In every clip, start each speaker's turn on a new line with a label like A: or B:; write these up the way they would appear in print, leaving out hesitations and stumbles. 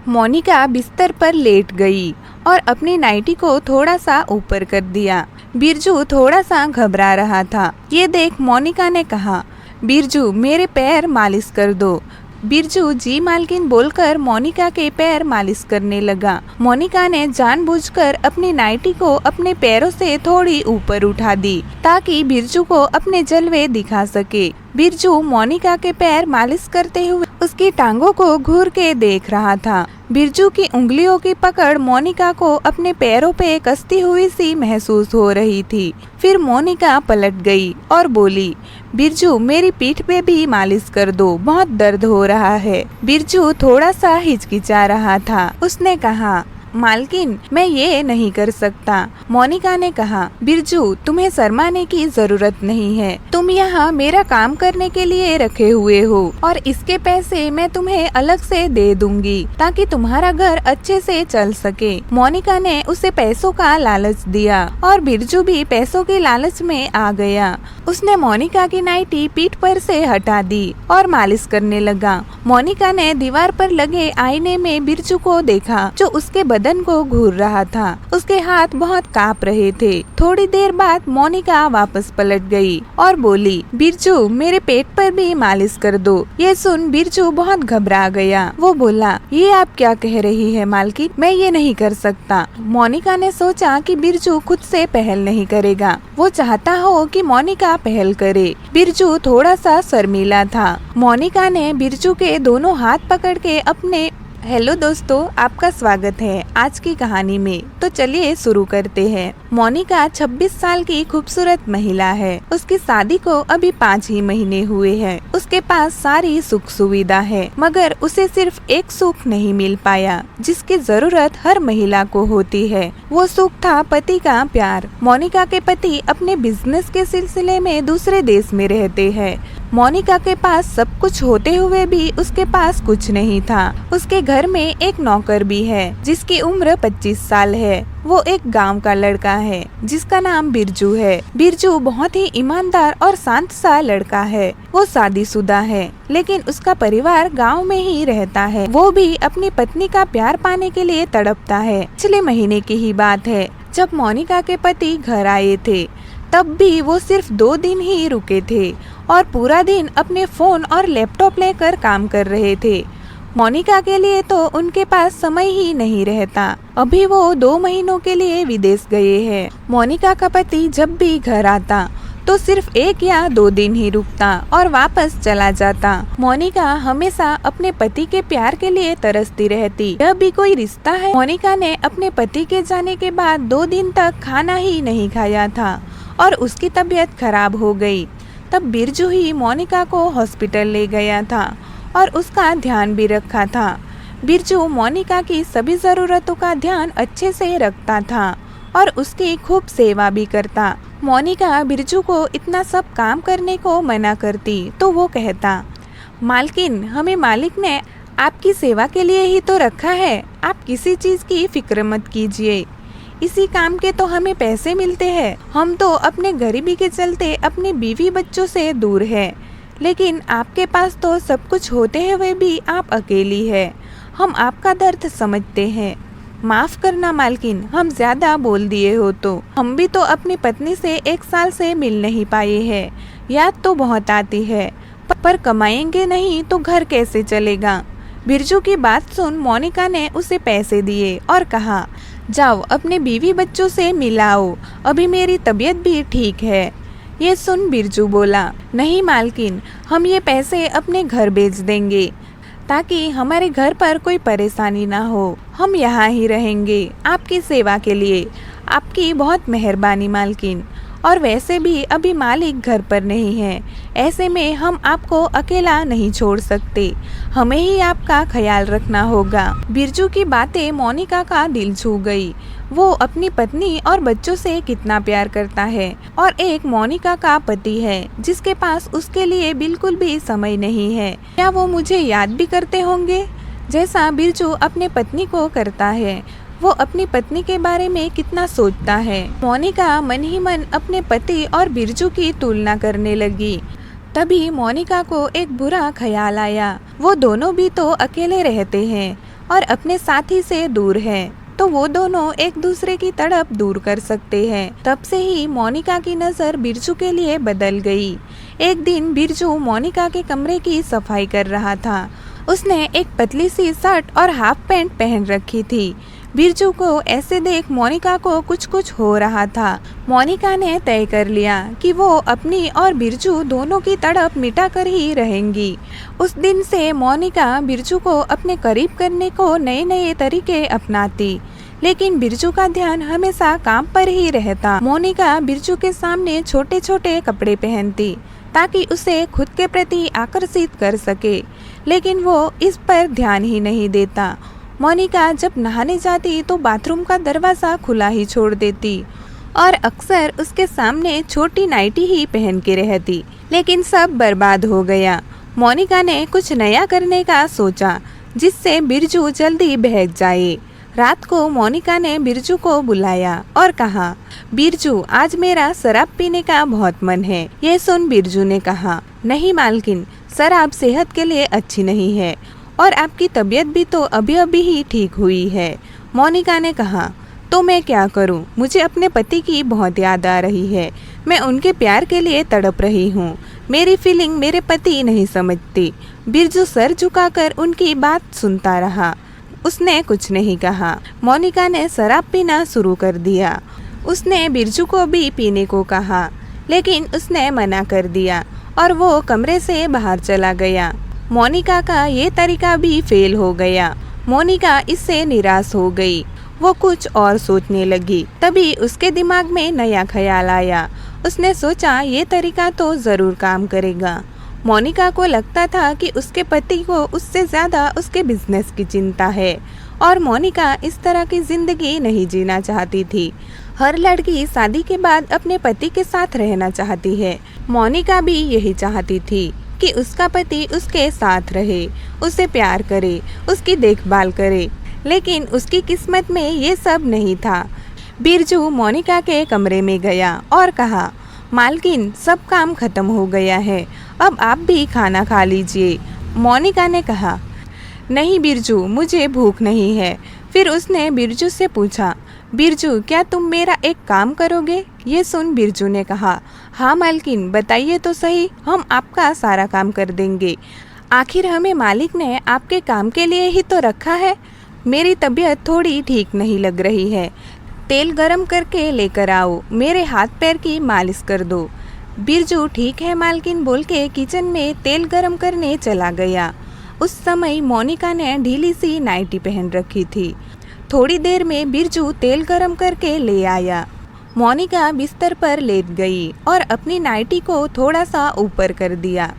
A: मोनिका बिस्तर पर लेट गई और अपनी नाइटी को थोड़ा सा ऊपर कर दिया। बिरजू थोड़ा सा घबरा रहा था। ये देख मोनिका ने कहा, बिरजू मेरे पैर मालिश कर दो। बिरजू जी मालकिन बोलकर मोनिका के पैर मालिश करने लगा। मोनिका ने जानबूझकर अपनी नाइटी को अपने पैरों से थोड़ी ऊपर उठा दी ताकि बिरजू को अपने जलवे दिखा सके। बिरजू मोनिका के पैर मालिश करते हुए उसकी टांगों को घूर के देख रहा था। बिरजू की उंगलियों की पकड़ मोनिका को अपने पैरों पे कसती हुई सी महसूस हो रही थी। फिर मोनिका पलट गई और बोली, बिरजू मेरी पीठ पे भी मालिश कर दो, बहुत दर्द हो रहा है। बिरजू थोड़ा सा हिचकिचा रहा था। उसने कहा, मालकिन मैं ये नहीं कर सकता। मोनिका ने कहा, बिरजू तुम्हें शर्माने की जरूरत नहीं है। तुम यहाँ मेरा काम करने के लिए रखे हुए हो और इसके पैसे मैं तुम्हें अलग से दे दूंगी ताकि तुम्हारा घर अच्छे से चल सके। मोनिका ने उसे पैसों का लालच दिया और बिरजू भी पैसों के लालच में आ गया। उसने मोनिका की नाइटी पीठ पर से हटा दी और मालिश करने लगा। मोनिका ने दीवार पर लगे आईने में बिरजू को देखा जो उसके बदन को घूर रहा था। उसके हाथ बहुत कांप रहे थे। थोड़ी देर बाद मोनिका वापस पलट गई और बोली, बिरजू मेरे पेट पर भी मालिश कर दो। ये सुन बिरजू बहुत घबरा गया। वो बोला, ये आप क्या कह रही है मालकिन, मैं ये नहीं कर सकता। मोनिका ने सोचा कि बिरजू खुद से पहल नहीं करेगा। वो चाहता हो कि मोनिका पहल करे। बिरजू थोड़ा सा शर्मीला था। मोनिका ने बिरजू के दोनों हाथ पकड़ के अपने हेलो दोस्तों, आपका स्वागत है आज की कहानी में। तो चलिए शुरू करते हैं। मोनिका 26 साल की खूबसूरत महिला है। उसकी शादी को अभी 5 ही महीने हुए हैं। उसके पास सारी सुख सुविधा है, मगर उसे सिर्फ एक सुख नहीं मिल पाया जिसकी जरूरत हर महिला को होती है। वो सुख था पति का प्यार। मोनिका के पति अपने बिजनेस के सिलसिले में दूसरे देश में रहते हैं। मोनिका के पास सब कुछ होते हुए भी उसके पास कुछ नहीं था। उसके घर में एक नौकर भी है जिसकी उम्र 25 साल है। वो एक गांव का लड़का है जिसका नाम बिरजू है। बिरजू बहुत ही ईमानदार और शांत सा लड़का है। वो शादीशुदा है लेकिन उसका परिवार गांव में ही रहता है। वो भी अपनी पत्नी का प्यार पाने के लिए तड़पता है। पिछले महीने की ही बात है जब मोनिका के पति घर आए थे। तब भी वो सिर्फ 2 दिन ही रुके थे और पूरा दिन अपने फोन और लैपटॉप लेकर काम कर रहे थे। मोनिका के लिए तो उनके पास समय ही नहीं रहता। अभी वो 2 महीनों के लिए विदेश गए हैं। मोनिका का पति जब भी घर आता तो सिर्फ 1 या 2 दिन ही रुकता और वापस चला जाता। मोनिका हमेशा अपने पति के प्यार के लिए तरसती रहती। यह भी कोई रिश्ता है? मोनिका ने अपने पति के जाने के बाद 2 दिन तक खाना ही नहीं खाया था और उसकी तबीयत खराब हो गई। तब बिरजू ही मोनिका को हॉस्पिटल ले गया था और उसका ध्यान भी रखा था। बिरजू मोनिका की सभी ज़रूरतों का ध्यान अच्छे से रखता था और उसकी खूब सेवा भी करता। मोनिका बिरजू को इतना सब काम करने को मना करती तो वो कहता, मालकिन हमें मालिक ने आपकी सेवा के लिए ही तो रखा है। आप किसी चीज़ की फिक्र मत कीजिए। इसी काम के तो हमें पैसे मिलते हैं। हम तो अपने गरीबी के चलते अपने बीवी बच्चों से दूर है, लेकिन आपके पास तो सब कुछ होते हुए भी आप अकेली है। हम आपका दर्द समझते हैं। माफ़ करना मालकिन, हम ज़्यादा बोल दिए हो तो। हम भी तो अपनी पत्नी से 1 साल से मिल नहीं पाए हैं। याद तो बहुत आती है, पर कमाएंगे नहीं तो घर कैसे चलेगा। बिरजू की बात सुन मोनिका ने उसे पैसे दिए और कहा, जाओ अपने बीवी बच्चों से मिलाओ, अभी मेरी तबीयत भी ठीक है। ये सुन बिरजू बोला, नहीं मालकिन, हम ये पैसे अपने घर भेज देंगे ताकि हमारे घर पर कोई परेशानी ना हो। हम यहाँ ही रहेंगे आपकी सेवा के लिए। आपकी बहुत मेहरबानी मालकिन। और वैसे भी अभी मालिक घर पर नहीं है, ऐसे में हम आपको अकेला नहीं छोड़ सकते। हमें ही आपका ख्याल रखना होगा। बिरजू की बातें मोनिका का दिल छू गई। वो अपनी पत्नी और बच्चों से कितना प्यार करता है और एक मोनिका का पति है जिसके पास उसके लिए बिल्कुल भी समय नहीं है। क्या वो मुझे याद भी करते होंगे जैसा बिरजू अपने पत्नी को करता है? वो अपनी पत्नी के बारे में कितना सोचता है। मोनिका मन ही मन अपने पति और बिरजू की तुलना करने लगी। तभी मोनिका को एक बुरा ख्याल आया। वो दोनों भी तो अकेले रहते हैं और अपने साथी से दूर है तो वो दोनों एक दूसरे की तड़प दूर कर सकते हैं। तब से ही मोनिका की नज़र बिरजू के लिए बदल गई। एक दिन बिरजू मोनिका के कमरे की सफाई कर रहा था। उसने एक पतली सी शर्ट और हाफ पैंट पहन रखी थी। बिरजू को ऐसे देख मोनिका को कुछ कुछ हो रहा था। मोनिका ने तय कर लिया कि वो अपनी और बिरजू दोनों की तड़प मिटा कर ही रहेंगी। उस दिन से मोनिका बिरजू को अपने करीब करने को नए नए तरीके अपनाती, लेकिन बिरजू का ध्यान हमेशा काम पर ही रहता। मोनिका बिरजू के सामने छोटे छोटे कपड़े पहनती ताकि उसे खुद के प्रति आकर्षित कर सके, लेकिन वो इस पर ध्यान ही नहीं देता। मोनिका जब नहाने जाती तो बाथरूम का दरवाज़ा खुला ही छोड़ देती और अक्सर उसके सामने छोटी नाइटी ही पहन के रहती। लेकिन सब बर्बाद हो गया। मोनिका ने कुछ नया करने का सोचा जिससे बिरजू जल्दी बहक जाए। रात को मोनिका ने बिरजू को बुलाया और कहा, बिरजू आज मेरा शराब पीने का बहुत मन है। ये सुन बिरजू ने कहा, नहीं मालकिन, शराब सेहत के लिए अच्छी नहीं है और आपकी तबीयत भी तो अभी अभी ही ठीक हुई है। मोनिका ने कहा, तो मैं क्या करूं? मुझे अपने पति की बहुत याद आ रही है। मैं उनके प्यार के लिए तड़प रही हूं। मेरी फीलिंग मेरे पति नहीं समझती। बिरजू सर झुकाकर उनकी बात सुनता रहा। उसने कुछ नहीं कहा। मोनिका ने शराब पीना शुरू कर दिया। उसने बिरजू को भी पीने को कहा, लेकिन उसने मना कर दिया और वो कमरे से बाहर चला गया। मोनिका का ये तरीका भी फेल हो गया। मोनिका इससे निराश हो गई। वो कुछ और सोचने लगी। तभी उसके दिमाग में नया ख्याल आया। उसने सोचा ये तरीका तो ज़रूर काम करेगा। मोनिका को लगता था कि उसके पति को उससे ज़्यादा उसके बिजनेस की चिंता है और मोनिका इस तरह की ज़िंदगी नहीं जीना चाहती थी। हर लड़की शादी के बाद अपने पति के साथ रहना चाहती है। मोनिका भी यही चाहती थी कि उसका पति उसके साथ रहे, उसे प्यार करे, उसकी देखभाल करे, लेकिन उसकी किस्मत में ये सब नहीं था। बिरजू मोनिका के कमरे में गया और कहा, मालकिन, सब काम खत्म हो गया है, अब आप भी खाना खा लीजिए। मोनिका ने कहा, नहीं बिरजू, मुझे भूख नहीं है। फिर उसने बिरजू से पूछा, बिरजू, क्या तुम मेरा एक काम करोगे? ये सुन बिरजू ने कहा, हाँ मालकिन, बताइए तो सही, हम आपका सारा काम कर देंगे। आखिर हमें मालिक ने आपके काम के लिए ही तो रखा है। मेरी तबीयत थोड़ी ठीक नहीं लग रही है। तेल गरम करके लेकर आओ, मेरे हाथ पैर की मालिश कर दो। बिरजू ठीक है मालकिन बोल के किचन में तेल गरम करने चला गया। उस समय मोनिका ने ढीली सी नाइटी पहन रखी थी। थोड़ी देर में बिरजू तेल गरम करके ले आया। मोनिका बिस्तर पर लेट गई और अपनी नाइटी को थोड़ा सा ऊपर कर दिया।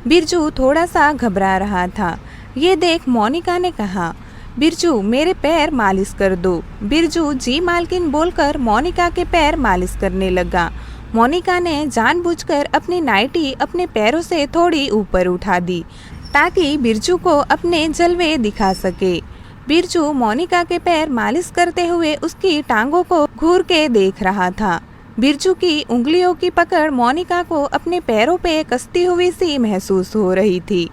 A: बिरजू थोड़ा सा घबरा रहा था। ये देख मोनिका ने कहा, बिरजू, मेरे पैर मालिश कर दो। बिरजू जी मालकिन बोलकर मोनिका के पैर मालिश करने लगा। मोनिका ने जानबूझकर अपनी नाइटी अपने पैरों से थोड़ी ऊपर उठा दी ताकि बिरजू को अपने जलवे दिखा सके। बिरजू मोनिका के पैर मालिश करते हुए उसकी टांगों को घूर के देख रहा था। बिरजू की उंगलियों की पकड़ मोनिका को अपने पैरों पे कसती हुई सी महसूस हो रही थी।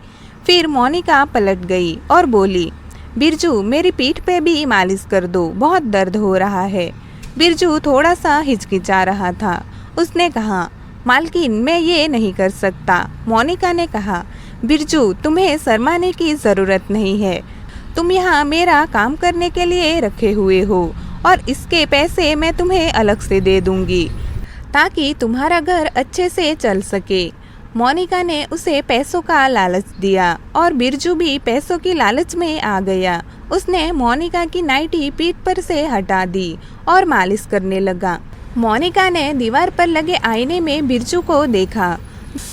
A: फिर मोनिका पलट गई और बोली, बिरजू, मेरी पीठ पे भी मालिश कर दो, बहुत दर्द हो रहा है। बिरजू थोड़ा सा हिचकिचा रहा था। उसने कहा, मालकिन, मैं ये नहीं कर सकता। मोनिका ने कहा, बिरजू, तुम्हें शर्माने की ज़रूरत नहीं है। तुम यहाँ मेरा काम करने के लिए रखे हुए हो और इसके पैसे मैं तुम्हें अलग से दे दूँगी ताकि तुम्हारा घर अच्छे से चल सके। मोनिका ने उसे पैसों का लालच दिया और बिरजू भी पैसों की लालच में आ गया। उसने मोनिका की नाइटी पीठ पर से हटा दी और मालिश करने लगा। मोनिका ने दीवार पर लगे आईने में बिरजू को देखा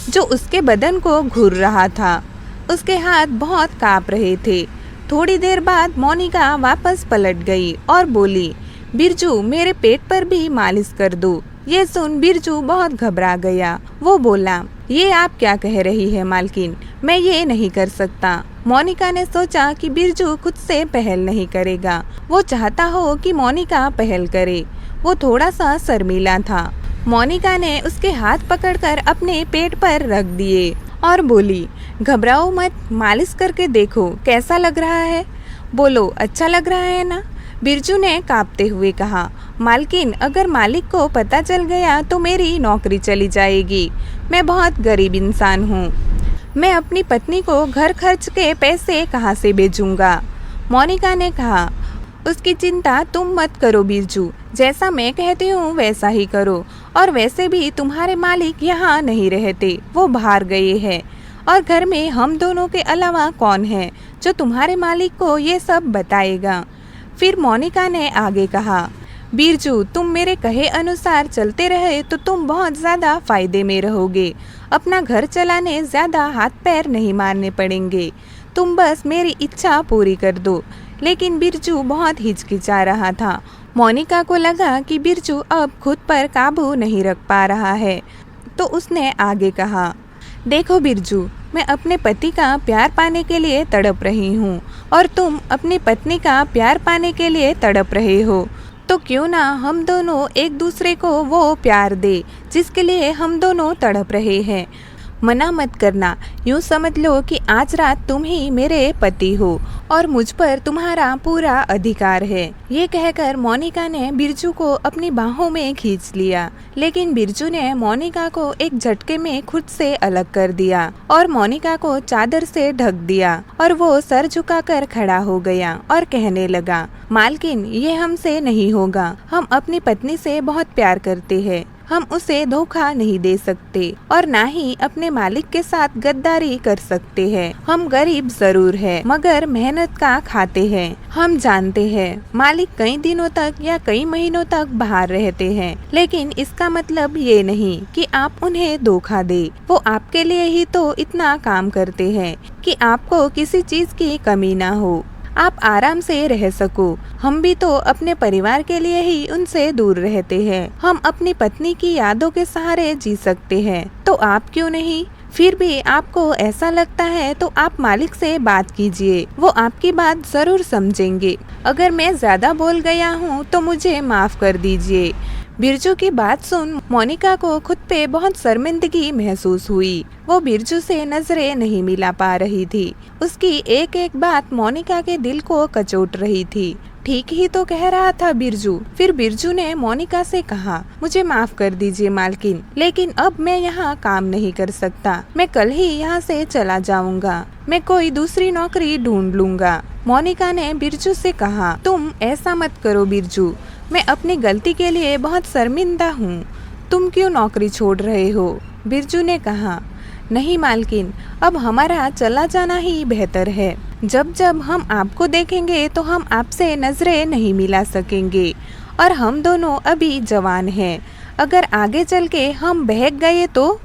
A: जो उसके बदन को घूर रहा था। उसके हाथ बहुत कांप रहे थे। थोड़ी देर बाद मोनिका वापस पलट गई और बोली, बिरजू, मेरे पेट पर भी मालिश कर दो। ये सुन बिरजू बहुत घबरा गया। वो बोला, ये आप क्या कह रही है मालकिन, मैं ये नहीं कर सकता। मोनिका ने सोचा कि बिरजू खुद से पहल नहीं करेगा। वो चाहता हो कि मोनिका पहल करे। वो थोड़ा सा शर्मीला था। मोनिका ने उसके हाथ पकड़कर अपने पेट पर रख दिए और बोली, घबराओ मत, मालिश करके देखो कैसा लग रहा है। बोलो, अच्छा लग रहा है ना? बिरजू ने कांपते हुए कहा। मालकिन, अगर मालिक को पता चल गया तो मेरी नौकरी चली जाएगी। मैं बहुत गरीब इंसान हूँ। मैं अपनी पत्नी को घर खर्च के पैसे कहाँ से भेजूंगा? मोनिका ने कहा। उसकी चिंता तुम मत करो बिरजू, जैसा मैं कहती हूँ वैसा ही करो। और वैसे भी तुम्हारे मालिक यहाँ नहीं रहते, वो बाहर गए हैं। और घर में हम दोनों के अलावा कौन है जो तुम्हारे मालिक को ये सब बताएगा? फिर मोनिका ने आगे कहा, बिरजू, तुम मेरे कहे अनुसार चलते रहे तो तुम बहुत ज़्यादा फायदे में रहोगे। अपना घर चलाने ज़्यादा हाथ पैर नहीं मारने पड़ेंगे। तुम बस मेरी इच्छा पूरी कर दो। लेकिन बिरजू बहुत हिचकिचा रहा था। मोनिका को लगा कि बिरजू अब खुद पर काबू नहीं रख पा रहा है, तो उसने आगे कहा, देखो बिरजू, मैं अपने पति का प्यार पाने के लिए तड़प रही हूँ और तुम अपनी पत्नी का प्यार पाने के लिए तड़प रहे हो। तो क्यों ना हम दोनों एक दूसरे को वो प्यार दे जिसके लिए हम दोनों तड़प रहे हैं। मना मत करना, यूँ समझ लो कि आज रात तुम ही मेरे पति हो और मुझ पर तुम्हारा पूरा अधिकार है। ये कहकर मोनिका ने बिरजू को अपनी बाहों में खींच लिया, लेकिन बिरजू ने मोनिका को एक झटके में खुद से अलग कर दिया और मोनिका को चादर से ढक दिया और वो सर झुकाकर खड़ा हो गया और कहने लगा, मालकिन, ये हमसे नहीं होगा। हम अपनी पत्नी से बहुत प्यार करते हैं। हम उसे धोखा नहीं दे सकते और ना ही अपने मालिक के साथ गद्दारी कर सकते हैं। हम गरीब जरूर है मगर मेहनत का खाते हैं। हम जानते हैं मालिक कई दिनों तक या कई महीनों तक बाहर रहते हैं, लेकिन इसका मतलब ये नहीं कि आप उन्हें धोखा दे। वो आपके लिए ही तो इतना काम करते हैं कि आपको किसी चीज की कमी ना हो, आप आराम से रह सको। हम भी तो अपने परिवार के लिए ही उनसे दूर रहते हैं। हम अपनी पत्नी की यादों के सहारे जी सकते हैं, तो आप क्यों नहीं? फिर भी आपको ऐसा लगता है तो आप मालिक से बात कीजिए, वो आपकी बात जरूर समझेंगे। अगर मैं ज्यादा बोल गया हूँ तो मुझे माफ कर दीजिए। बिरजू की बात सुन मोनिका को खुद पे बहुत शर्मिंदगी महसूस हुई। वो बिरजू से नजरें नहीं मिला पा रही थी। उसकी एक एक बात मोनिका के दिल को कचोट रही थी। ठीक ही तो कह रहा था बिरजू। फिर बिरजू ने मोनिका से कहा, मुझे माफ कर दीजिए मालकिन, लेकिन अब मैं यहाँ काम नहीं कर सकता। मैं कल ही यहाँ से चला जाऊंगा। मैं कोई दूसरी नौकरी ढूंढ लूंगा। मोनिका ने बिरजू से कहा, तुम ऐसा मत करो बिरजू, मैं अपनी गलती के लिए बहुत शर्मिंदा हूँ। तुम क्यों नौकरी छोड़ रहे हो? बिरजू ने कहा, नहीं मालकिन, अब हमारा चला जाना ही बेहतर है। जब जब हम आपको देखेंगे तो हम आपसे नजरें नहीं मिला सकेंगे और हम दोनों अभी जवान हैं। अगर आगे चल के हम बहक गए तो,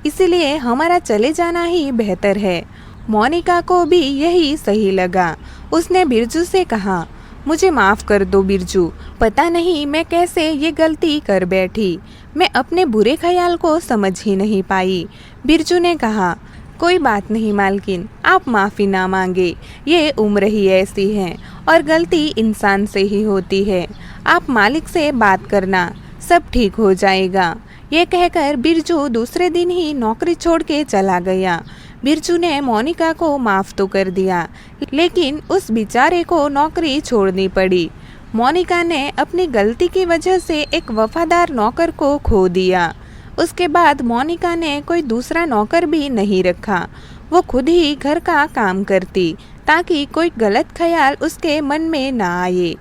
A: इसलिए हमारा चले जाना ही बेहतर है। मोनिका को भी यही सही लगा। उसने बिरजू से कहा, मुझे माफ़ कर दो बिरजू, पता नहीं मैं कैसे ये गलती कर बैठी। मैं अपने बुरे ख्याल को समझ ही नहीं पाई। बिरजू ने कहा, कोई बात नहीं मालकिन, आप माफ़ी ना मांगे। ये उम्र ही ऐसी है और गलती इंसान से ही होती है। आप मालिक से बात करना, सब ठीक हो जाएगा। ये कहकर बिरजू दूसरे दिन ही नौकरी छोड़ के चला गया। बिरजू ने मोनिका को माफ़ तो कर दिया, लेकिन उस बेचारे को नौकरी छोड़नी पड़ी। मोनिका ने अपनी गलती की वजह से एक वफादार नौकर को खो दिया। उसके बाद मोनिका ने कोई दूसरा नौकर भी नहीं रखा। वो खुद ही घर का काम करती ताकि कोई गलत ख्याल उसके मन में ना आए।